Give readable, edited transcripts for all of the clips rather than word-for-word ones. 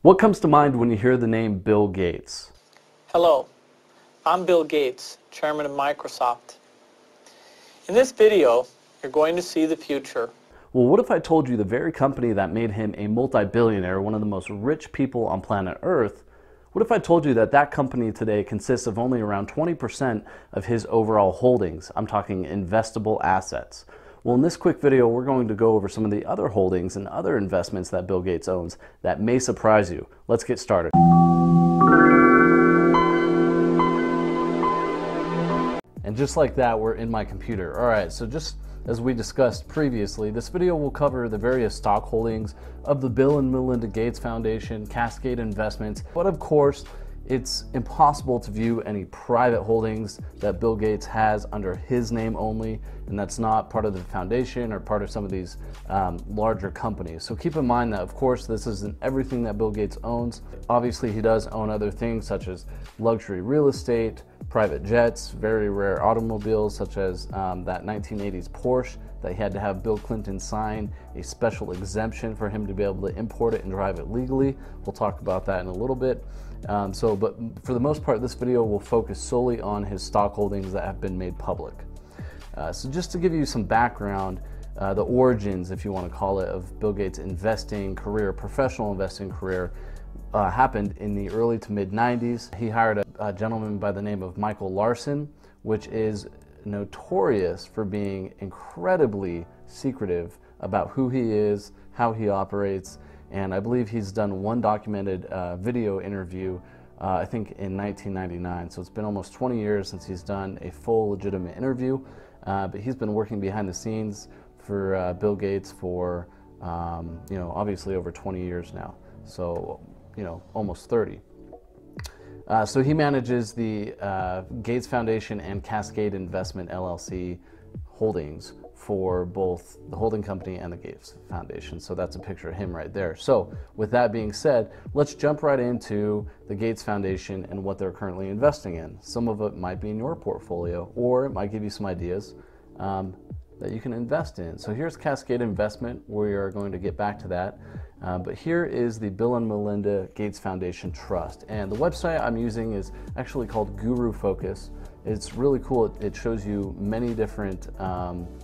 What comes to mind when you hear the name Bill Gates? Hello, I'm Bill Gates, Chairman of Microsoft. In this video, you're going to see the future. Well, what if I told you the very company that made him a multi-billionaire, one of the most rich people on planet Earth, what if I told you that that company today consists of only around 20% of his overall holdings? I'm talking investable assets. Well, in this quick video, we're going to go over some of the other holdings and other investments that Bill Gates owns that may surprise you. Let's get started. And just like that, we're in my computer. All right, so just as we discussed previously, this video will cover the various stock holdings of the Bill and Melinda Gates Foundation, Cascade Investments, but of course, it's impossible to view any private holdings that Bill Gates has under his name only, and that's not part of the foundation or part of some of these larger companies. So keep in mind that, of course, this isn't everything that Bill Gates owns. Obviously, he does own other things such as luxury real estate, private jets, very rare automobiles such as that 1980s Porsche that he had to have Bill Clinton sign a special exemption for him to be able to import it and drive it legally. We'll talk about that in a little bit. But for the most part, this video will focus solely on his stock holdings that have been made public. So just to give you some background, the origins, if you want to call it, of Bill Gates' investing career, professional investing career, happened in the early to mid 90s. He hired a gentleman by the name of Michael Larson, which is notorious for being incredibly secretive about who he is, how he operates, and I believe he's done one documented video interview, I think in 1999. So it's been almost 20 years since he's done a full legitimate interview, but he's been working behind the scenes for Bill Gates for, obviously over 20 years now. So, almost 30. So he manages the Gates Foundation and Cascade Investment LLC holdings for both the holding company and the Gates Foundation. So that's a picture of him right there. So with that being said, let's jump right into the Gates Foundation and what they're currently investing in. Some of it might be in your portfolio, or it might give you some ideas that you can invest in. So here's Cascade Investment. We are going to get back to that. But here is the Bill and Melinda Gates Foundation Trust. And the website I'm using is actually called Guru Focus. It's really cool. It shows you many different,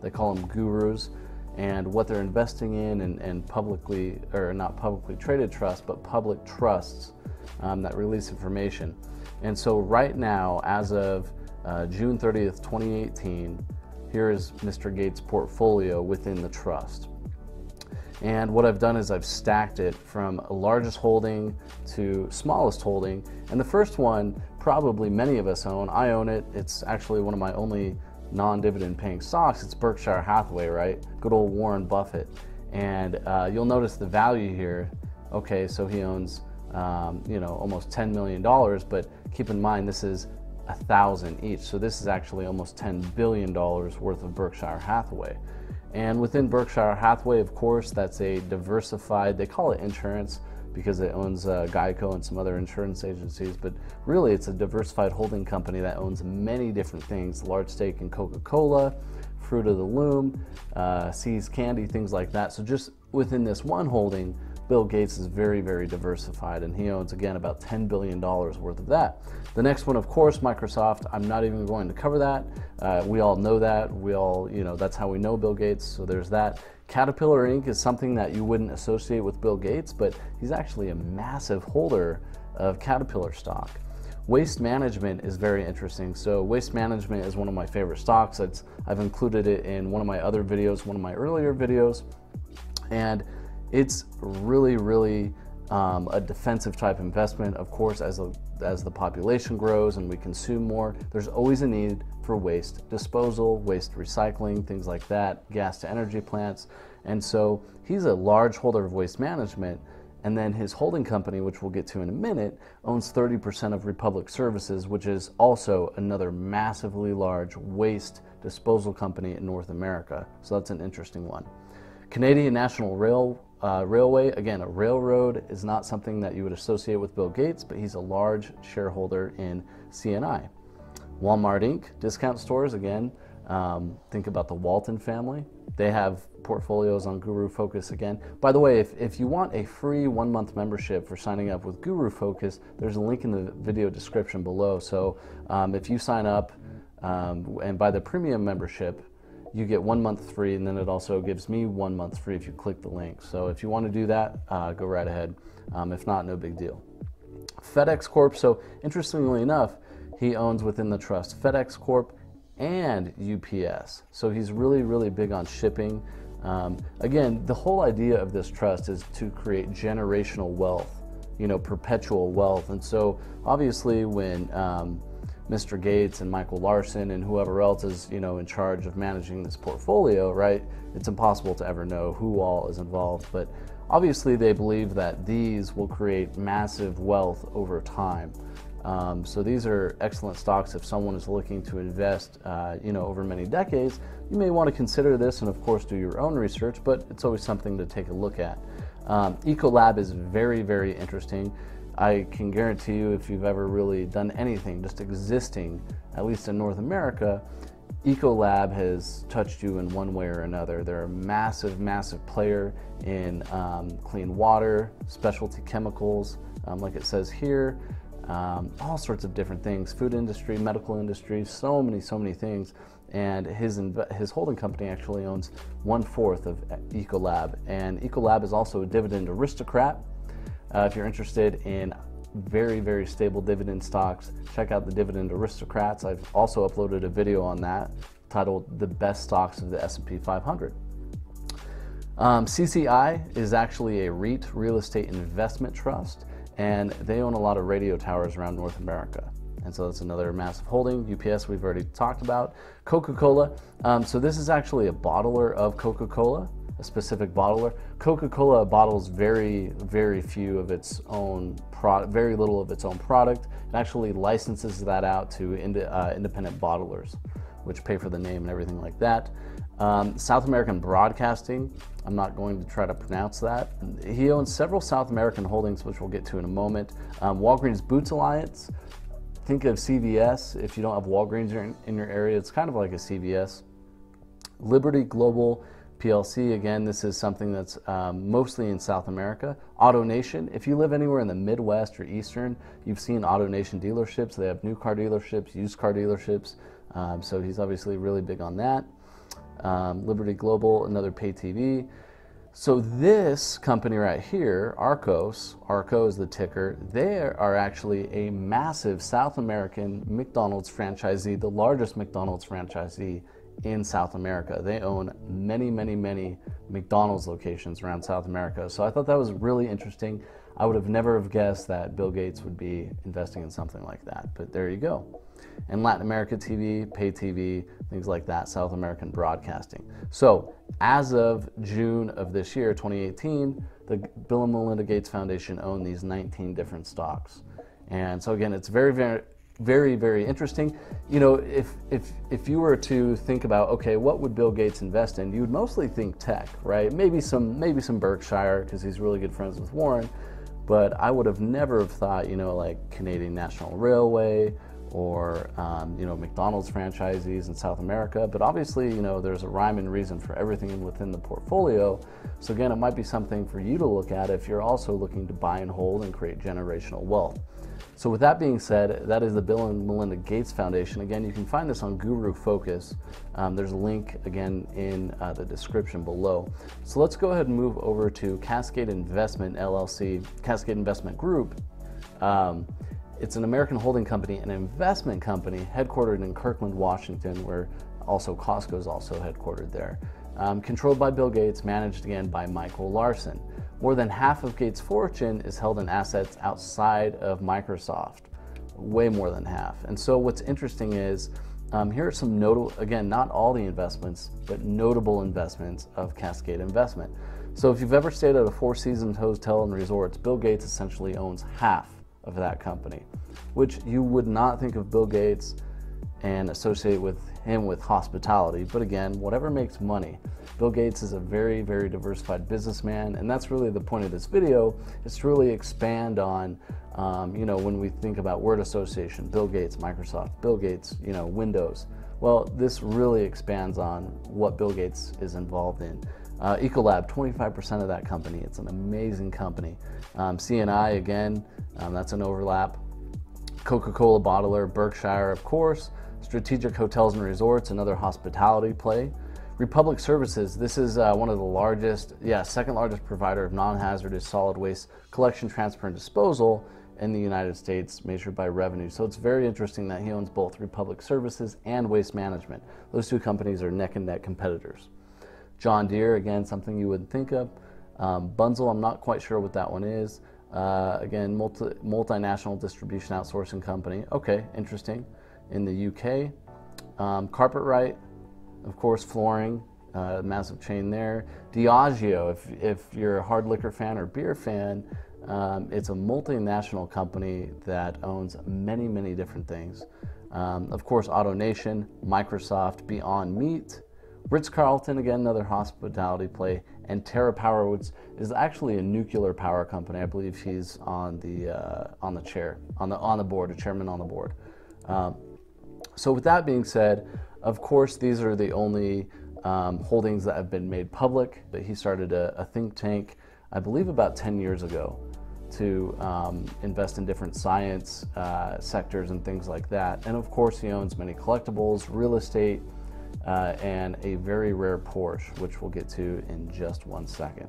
they call them gurus, and what they're investing in, and publicly, or not publicly traded trusts, but public trusts that release information. And so right now, as of June 30th, 2018, here is Mr. Gates' portfolio within the trust. And what I've done is I've stacked it from largest holding to smallest holding. And the first one, probably many of us own. I own it. It's actually one of my only non-dividend paying stocks. It's Berkshire Hathaway, right? Good old Warren Buffett. And you'll notice the value here. Okay, so he owns, almost $10 million, but keep in mind this is 1,000 each. So this is actually almost $10 billion worth of Berkshire Hathaway. And within Berkshire Hathaway, of course, that's a diversified, they call it insurance because it owns Geico and some other insurance agencies, but really it's a diversified holding company that owns many different things, large stake in Coca-Cola, Fruit of the Loom, See's Candy, things like that. So just within this one holding, Bill Gates is very, very diversified, and he owns, again, about $10 billion worth of that. The next one, of course, Microsoft. I'm not even going to cover that. We all know that. We all, that's how we know Bill Gates, so there's that. Caterpillar Inc. is something that you wouldn't associate with Bill Gates, but he's actually a massive holder of Caterpillar stock. Waste Management is very interesting. So Waste Management is one of my favorite stocks. I've included it in one of my other videos, one of my earlier videos, and it's really, really a defensive type investment. Of course, as the population grows and we consume more, there's always a need for waste disposal, waste recycling, things like that, gas to energy plants. And so he's a large holder of Waste Management. And then his holding company, which we'll get to in a minute, owns 30% of Republic Services, which is also another massively large waste disposal company in North America. So that's an interesting one. Canadian National Railway, again, a railroad is not something that you would associate with Bill Gates, but he's a large shareholder in CNI. Walmart Inc., discount stores, again, Think about the Walton family. They have portfolios on Guru Focus again. By the way, if you want a free 1-month membership for signing up with Guru Focus, there's a link in the video description below. So if you sign up and buy the premium membership, you get 1 month free, and then it also gives me 1 month free if you click the link. So if you want to do that, go right ahead. If not, no big deal. FedEx Corp. So interestingly enough, he owns within the trust FedEx Corp and UPS. So he's really, really big on shipping. Again, the whole idea of this trust is to create generational wealth, perpetual wealth. And so obviously when Mr. Gates and Michael Larson and whoever else is, in charge of managing this portfolio, right? It's impossible to ever know who all is involved, but obviously they believe that these will create massive wealth over time. So these are excellent stocks if someone is looking to invest, over many decades. You may want to consider this and of course do your own research, but it's always something to take a look at. Ecolab is very, very interesting. I can guarantee you, if you've ever really done anything just existing, at least in North America, Ecolab has touched you in one way or another. They're a massive, massive player in clean water, specialty chemicals, like it says here, all sorts of different things, food industry, medical industry, so many things. And his holding company actually owns 1/4 of Ecolab. And Ecolab is also a dividend aristocrat. If you're interested in very, very stable dividend stocks, check out the Dividend Aristocrats. I've also uploaded a video on that titled The Best Stocks of the S&P 500. CCI is actually a REIT, Real Estate Investment Trust, and they own a lot of radio towers around North America. And so that's another massive holding. UPS we've already talked about. Coca-Cola, so this is actually a bottler of Coca-Cola, a specific bottler. Coca-Cola bottles very, very few of its own product, very little of its own product. It actually licenses that out to independent bottlers, which pay for the name and everything like that. South American Broadcasting, I'm not going to try to pronounce that. He owns several South American holdings, which we'll get to in a moment. Walgreens Boots Alliance, think of CVS. If you don't have Walgreens in your area, it's kind of like a CVS. Liberty Global PLC, again, this is something that's mostly in South America. AutoNation, if you live anywhere in the Midwest or Eastern, you've seen AutoNation dealerships. They have new car dealerships, used car dealerships, so he's obviously really big on that. Liberty Global, another pay TV. So this company right here, Arco is the ticker, they are actually a massive South American McDonald's franchisee, the largest McDonald's franchisee in South America. They own many McDonald's locations around South America. So I thought that was really interesting. I would have never have guessed that Bill Gates would be investing in something like that, but there you go. And Latin America TV, pay TV, things like that, South American Broadcasting. So as of June of this year, 2018, the Bill and Melinda Gates Foundation owned these 19 different stocks. And so again, it's very interesting. If you were to think about, okay, what would Bill Gates invest in, you would mostly think tech, right? Maybe some Berkshire, because he's really good friends with Warren, but I would have never have thought, like Canadian National Railway or McDonald's franchisees in South America. But obviously, there's a rhyme and reason for everything within the portfolio. So again, it might be something for you to look at if you're also looking to buy and hold and create generational wealth. So with that being said, that is the Bill and Melinda Gates Foundation. Again, you can find this on Guru Focus. There's a link again in the description below. So let's go ahead and move over to Cascade Investment LLC, Cascade Investment Group. It's an American holding company, an investment company headquartered in Kirkland, Washington, where also Costco is also headquartered there. Controlled by Bill Gates, managed again by Michael Larson. More than half of Gates' fortune is held in assets outside of Microsoft, way more than half. And so what's interesting is, here are some notable, again, not all the investments, but notable investments of Cascade Investment. So if you've ever stayed at a Four Seasons Hotel and Resorts, Bill Gates essentially owns half of that company, which you would not think of Bill Gates and associate with him with hospitality. But again, whatever makes money. Bill Gates is a very diversified businessman, and that's really the point of this video, is to really expand on, when we think about word association, Bill Gates, Microsoft, Bill Gates, Windows. Well, this really expands on what Bill Gates is involved in. Ecolab, 25% of that company. It's an amazing company. CNI, again, that's an overlap. Coca-Cola bottler, Berkshire, of course. Strategic Hotels and Resorts, another hospitality play. Republic Services, this is one of the largest, second largest provider of non-hazardous solid waste collection, transfer, and disposal in the United States, measured by revenue. So it's very interesting that he owns both Republic Services and Waste Management. Those two companies are neck and neck competitors. John Deere, again, something you wouldn't think of. Bunzl, I'm not quite sure what that one is. Again, multinational distribution outsourcing company. Okay, interesting. In the UK. Carpetright, of course, flooring, massive chain there. Diageo, if you're a hard liquor fan or beer fan, it's a multinational company that owns many, many different things. Of course, AutoNation, Microsoft, Beyond Meat, Ritz-Carlton, again, another hospitality play, and TerraPower, which is actually a nuclear power company. I believe he's on the board, a chairman on the board. So with that being said, of course, these are the only holdings that have been made public. But he started a think tank, I believe about 10 years ago, to invest in different science sectors and things like that. And of course, he owns many collectibles, real estate, and a very rare Porsche, which we'll get to in just one second.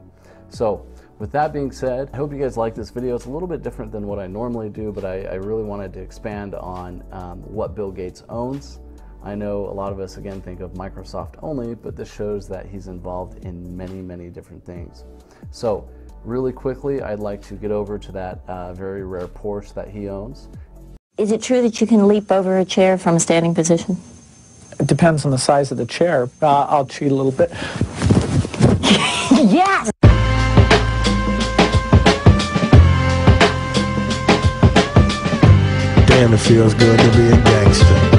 So with that being said, I hope you guys like this video. It's a little bit different than what I normally do, but I really wanted to expand on what Bill Gates owns. I know a lot of us, again, think of Microsoft only, but this shows that he's involved in many, many different things. So really quickly, I'd like to get over to that very rare Porsche that he owns. Is it true that you can leap over a chair from a standing position? It depends on the size of the chair. I'll cheat a little bit. Yes! Damn, it feels good to be a gangster.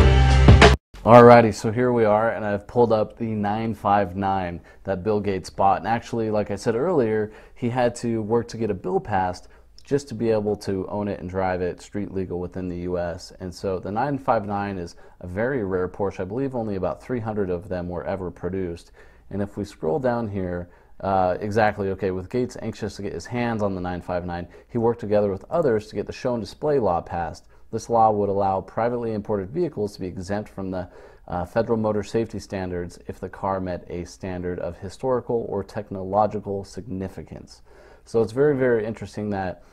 Alrighty, so here we are, and I've pulled up the 959 that Bill Gates bought. And actually, like I said earlier, he had to work to get a bill passed just to be able to own it and drive it street legal within the US. And so the 959 is a very rare Porsche. I believe only about 300 of them were ever produced. And if we scroll down here, with Gates anxious to get his hands on the 959, he worked together with others to get the show and display law passed. This law would allow privately imported vehicles to be exempt from the federal motor safety standards if the car met a standard of historical or technological significance. So it's very, very interesting that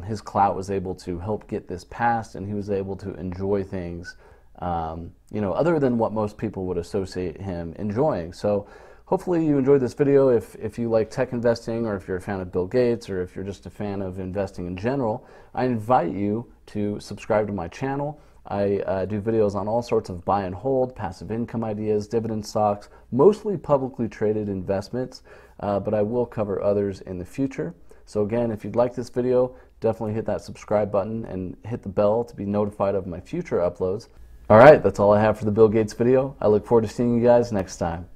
his clout was able to help get this passed, and he was able to enjoy things, other than what most people would associate him enjoying. So hopefully you enjoyed this video. If you like tech investing, or if you're a fan of Bill Gates, or if you're just a fan of investing in general, I invite you to subscribe to my channel. I do videos on all sorts of buy and hold, passive income ideas, dividend stocks, mostly publicly traded investments, but I will cover others in the future. So again, if you'd like this video, definitely hit that subscribe button and hit the bell to be notified of my future uploads. All right, that's all I have for the Bill Gates video. I look forward to seeing you guys next time.